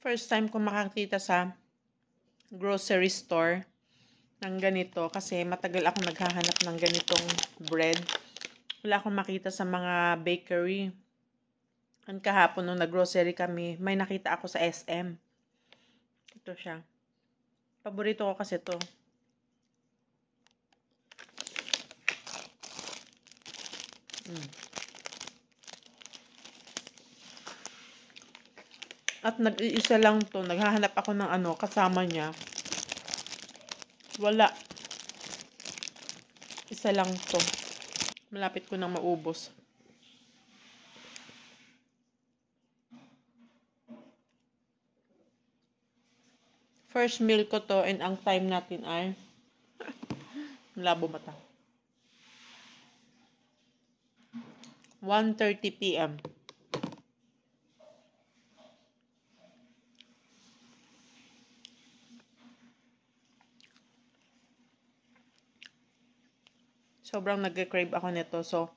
First time ko makakita sa grocery store ng ganito kasi matagal akong naghahanap ng ganitong bread. Wala akong makita sa mga bakery. Ang kahapon nung nag-grocery kami, may nakita ako sa SM. Ito siya. Paborito ko kasi to. At nag-iisa lang to. Naghahanap ako ng kasama niya. Wala. Isa lang to. Malapit ko nang maubos. First meal ko to and ang time natin ay malabo mata. 1:30 PM. Sobrang nagke-crave ako nito. So,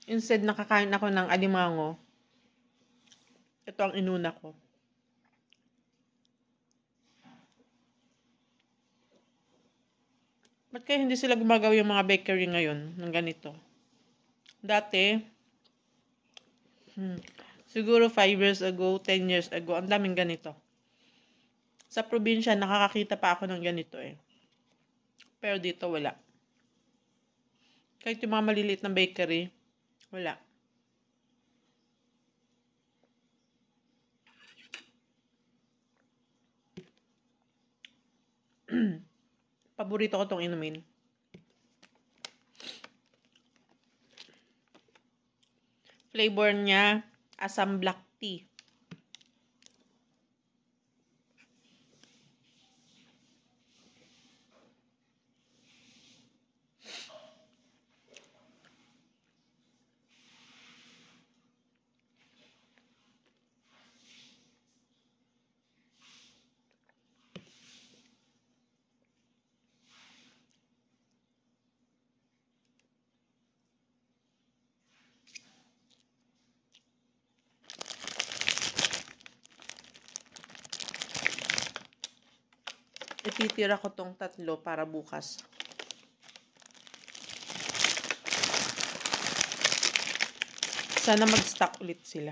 instead nakakain ako ng alimango, ito ang inuna ko. Ba't kaya hindi sila gumagawa yung mga bakery ngayon ng ganito? Dati, siguro 5 years ago, 10 years ago, ang daming ganito. Sa probinsya, nakakakita pa ako ng ganito eh. Pero dito, wala. Kahit yung mga maliliit na bakery, wala. Paborito ko tong inumin. Flavor niya, asam black tea. Ititira ko tong 3 para bukas. Sana mag-stock ulit sila.